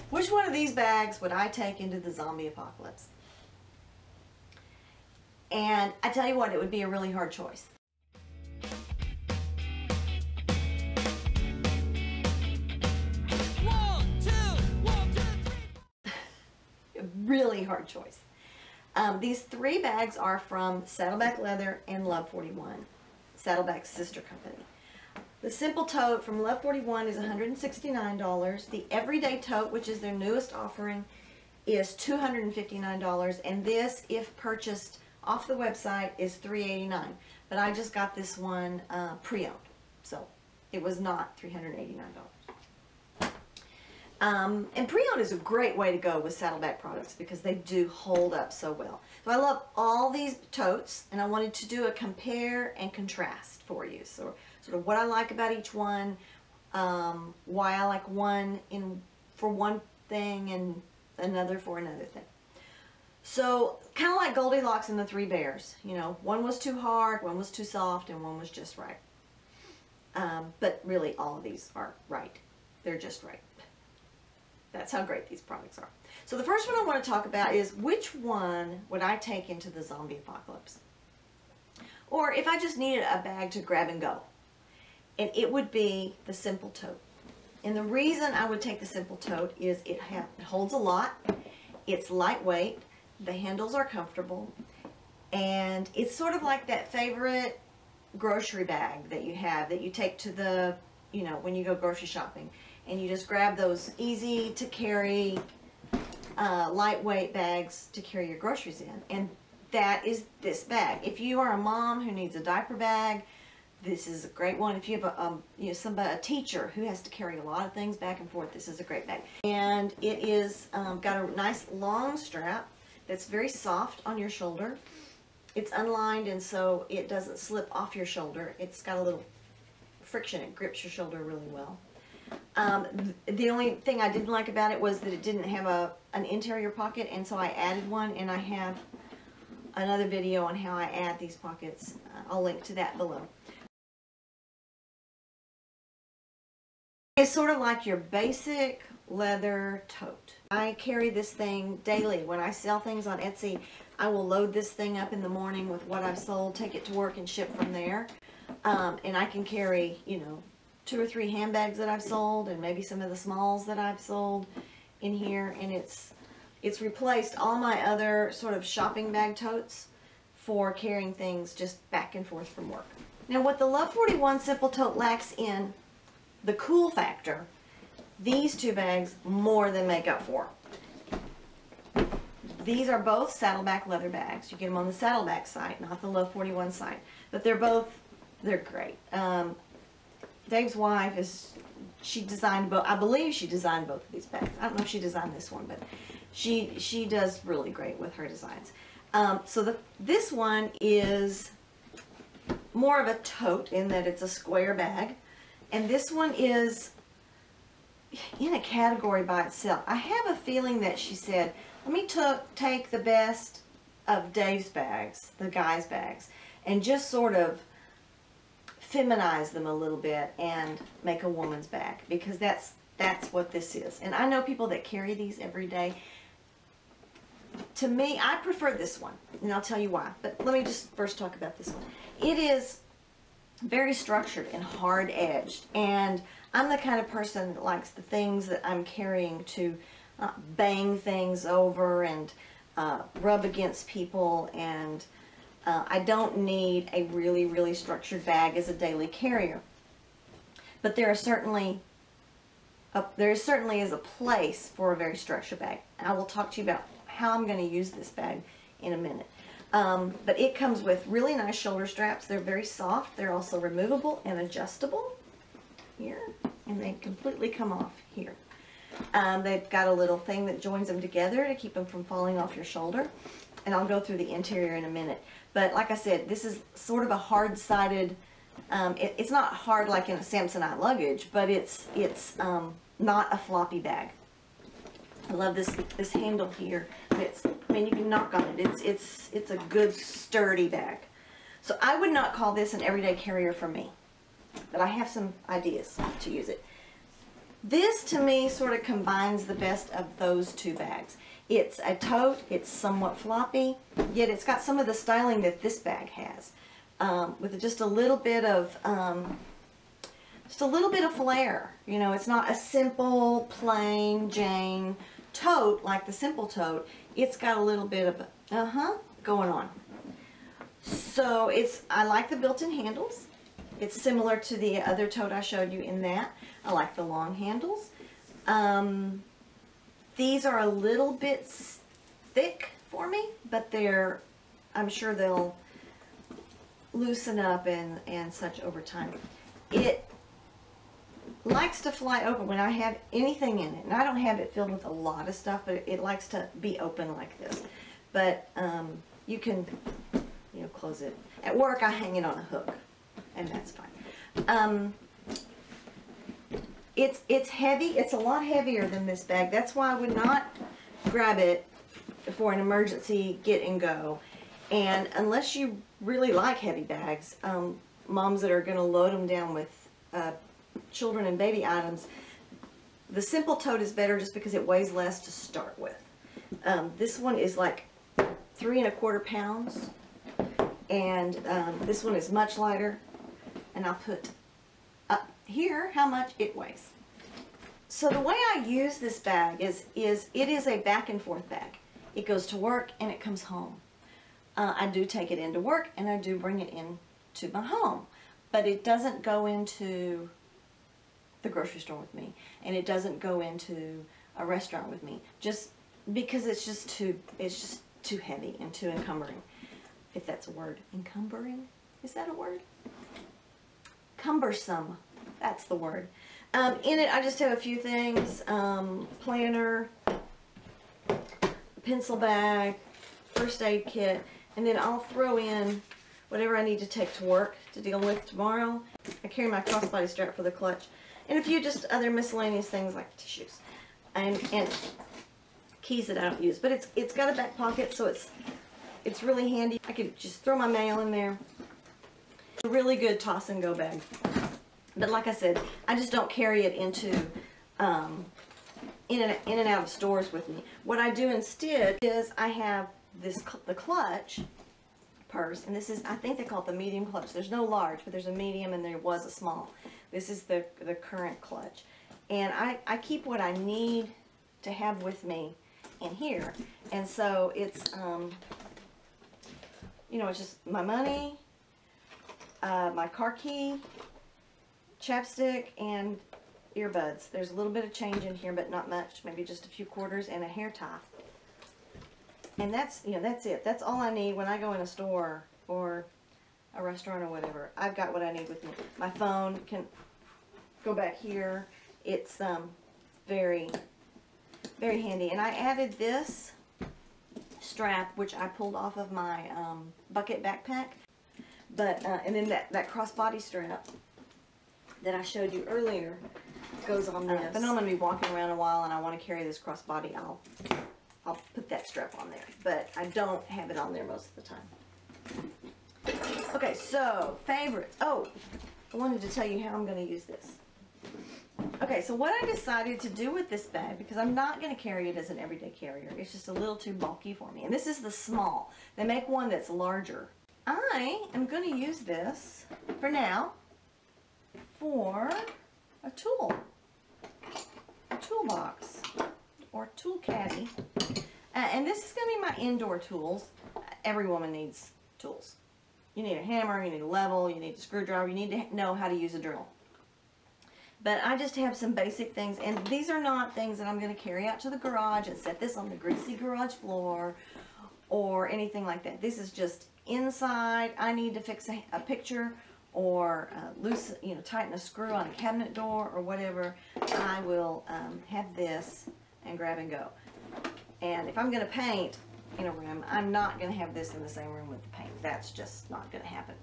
Which one of these bags would I take into the zombie apocalypse? And I tell you what, it would be a really hard choice. A really hard choice. These three bags are from Saddleback Leather and Love 41, Saddleback's sister company. The simple tote from Love 41 is $169. The everyday tote, which is their newest offering, is $259. And this, if purchased off the website, is $389. But I just got this one pre-owned, so it was not $389. And pre-owned is a great way to go with Saddleback products because they do hold up so well. So I love all these totes, and I wanted to do a compare and contrast for you. So sort of what I like about each one, why I like one for one thing and another for another thing. So kind of like Goldilocks and the Three Bears. You know, one was too hard, one was too soft, and one was just right. But really all of these are right. They're just right. That's how great these products are. So the first one I want to talk about is which one would I take into the zombie apocalypse? Or if I just needed a bag to grab and go. And it would be the simple tote. And the reason I would take the simple tote is it holds a lot. It's lightweight. The handles are comfortable. And it's sort of like that favorite grocery bag that you have that you take to the, you know, when you go grocery shopping. And you just grab those easy to carry, lightweight bags to carry your groceries in. And that is this bag. If you are a mom who needs a diaper bag, this is a great one. If you have a teacher who has to carry a lot of things back and forth, this is a great bag. And it is got a nice long strap that's very soft on your shoulder. It's unlined, and so it doesn't slip off your shoulder. It's got a little friction. It grips your shoulder really well. The only thing I didn't like about it was that it didn't have an interior pocket, and so I added one, and I have another video on how I add these pockets. I'll link to that below. It's sort of like your basic leather tote. I carry this thing daily. When I sell things on Etsy, I will load this thing up in the morning with what I've sold, take it to work, and ship from there. And I can carry, you know, 2 or 3 handbags that I've sold, and maybe some of the smalls that I've sold in here, and it's replaced all my other sort of shopping bag totes for carrying things just back and forth from work. Now what the Love 41 Simple Tote lacks in the cool factor, these two bags more than make up for. These are both Saddleback leather bags. You get them on the Saddleback site, not the Love 41 site, but they're great. Dave's wife she designed both. I believe she designed both of these bags. I don't know if she designed this one, but she does really great with her designs. So this one is more of a tote in that it's a square bag, and this one is in a category by itself. I have a feeling that she said, let me take the best of Dave's bags, the guy's bags, and just sort of feminize them a little bit and make a woman's bag, because that's what this is. And I know people that carry these every day. To me, I prefer this one, and I'll tell you why. But let me just first talk about this one. It is very structured and hard edged, and I'm the kind of person that likes the things that I'm carrying to bang things over and rub against people, and I don't need a really, really structured bag as a daily carrier. But there certainly is a place for a very structured bag. I will talk to you about how I'm going to use this bag in a minute. But it comes with really nice shoulder straps. They're very soft. They're also removable and adjustable here, and they completely come off here. They've got a little thing that joins them together to keep them from falling off your shoulder. And I'll go through the interior in a minute. But like I said, this is sort of a hard-sided, it's not hard like in a Samsonite luggage, but it's not a floppy bag. I love this handle here. I mean, you can knock on it. It's a good sturdy bag. So I would not call this an everyday carrier for me, but I have some ideas to use it. This to me sort of combines the best of those two bags. It's a tote, it's somewhat floppy, yet it's got some of the styling that this bag has, with just a little bit of flair. You know, it's not a simple, plain Jane tote like the simple tote. It's got a little bit of going on. So I like the built-in handles. It's similar to the other tote I showed you in that. I like the long handles. These are a little bit thick for me, but I'm sure they'll loosen up and such over time. It likes to fly open when I have anything in it, and I don't have it filled with a lot of stuff, but it likes to be open like this. But you can, you know, close it. At work, I hang it on a hook, and that's fine. It's heavy. It's a lot heavier than this bag. That's why I would not grab it for an emergency get and go. And unless you really like heavy bags, moms that are going to load them down with children and baby items, the simple tote is better just because it weighs less to start with. This one is like 3 1/4 pounds, and this one is much lighter, and I'll put up here how much it weighs. So the way I use this bag is it is a back and forth bag. It goes to work and it comes home. I do take it into work and I do bring it in to my home, but it doesn't go into the grocery store with me, and it doesn't go into a restaurant with me, just because it's just too heavy and too encumbering, if that's a word. Encumbering? Is that a word? Cumbersome. That's the word. In it, I just have a few things: planner, pencil bag, first aid kit, and then I'll throw in whatever I need to take to work to deal with tomorrow. I carry my crossbody strap for the clutch, and a few just other miscellaneous things like tissues and keys that I don't use. But it's got a back pocket, so it's really handy. I could just throw my mail in there. A really good toss and go bag. But like I said, I just don't carry it into in and out of stores with me. What I do instead is I have the clutch purse, and this is, I think they call it the medium clutch. There's no large, but there's a medium and there was a small. This is the current clutch. And I keep what I need to have with me in here. And so it's, you know, it's just my money, my car key, chapstick, and earbuds. There's a little bit of change in here, but not much, maybe just a few quarters, and a hair tie. And that's, you know, that's it. That's all I need when I go in a store or a restaurant or whatever. I've got what I need with me. My phone can go back here. It's very, very handy. And I added this strap, which I pulled off of my bucket backpack. But and then that crossbody strap that I showed you earlier goes on this. But I'm going to be walking around a while and I want to carry this crossbody. I'll put that strap on there, but I don't have it on there most of the time. Okay, so favorites. Oh, I wanted to tell you how I'm going to use this. Okay, so what I decided to do with this bag, because I'm not going to carry it as an everyday carrier, it's just a little too bulky for me. And this is the small. They make one that's larger. I am going to use this for now for a toolbox or tool caddy. And this is going to be my indoor tools. Every woman needs tools. You need a hammer, you need a level, you need a screwdriver, you need to know how to use a drill. But I just have some basic things, and these are not things that I'm going to carry out to the garage and set this on the greasy garage floor or anything like that. This is just inside. I need to fix a picture or tighten a screw on a cabinet door or whatever. I will have this and grab and go. And if I'm going to paint in a room, I'm not going to have this in the same room with the paint. That's just not going to happen.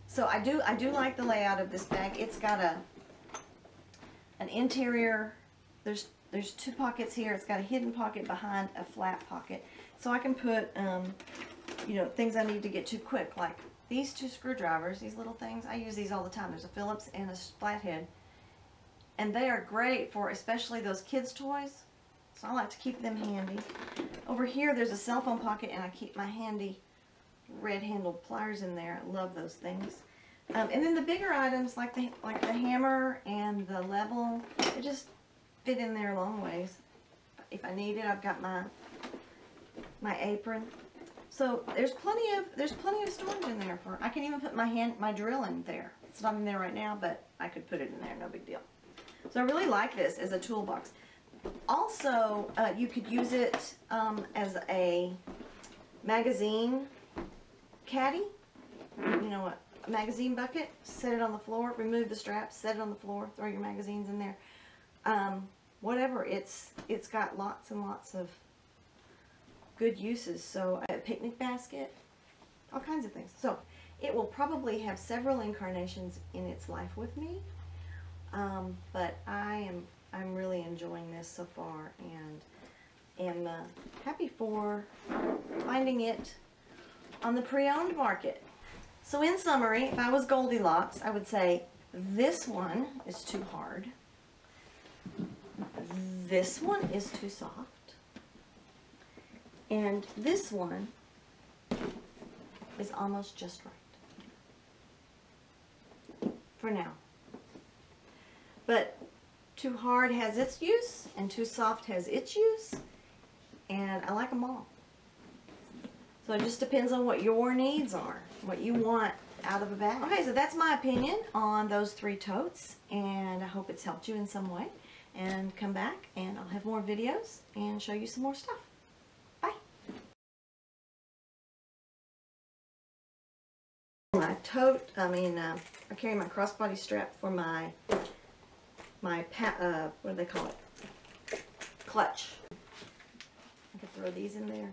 So I do like the layout of this bag. It's got an interior. There's 2 pockets here. It's got a hidden pocket behind a flat pocket, so I can put things I need to get to quick, like these 2 screwdrivers. These little things, I use these all the time. There's a Phillips and a flathead, and they are great for especially those kids' toys. So I like to keep them handy. Over here there's a cell phone pocket, and I keep my handy red-handled pliers in there. I love those things. And then the bigger items like the hammer and the level, they just fit in there long ways. If I need it, I've got my apron. So there's plenty of storage in there for. I can even put my drill in there. It's not in there right now, but I could put it in there, no big deal. So I really like this as a toolbox. Also, you could use it as a magazine caddy. You know what? A magazine bucket. Set it on the floor. Remove the straps. Set it on the floor. Throw your magazines in there. Whatever. It's got lots and lots of good uses. So a picnic basket, all kinds of things. So it will probably have several incarnations in its life with me, but I'm really enjoying this so far, and am happy for finding it on the pre-owned market. So in summary, if I was Goldilocks, I would say this one is too hard, this one is too soft, and this one is almost just right for now. But too hard has its use, and too soft has its use, and I like them all. So it just depends on what your needs are, what you want out of a bag. Okay, so that's my opinion on those 3 totes, and I hope it's helped you in some way. And come back, and I'll have more videos and show you some more stuff. Bye. My tote, I carry my crossbody strap for my what do they call it? Clutch. I could throw these in there.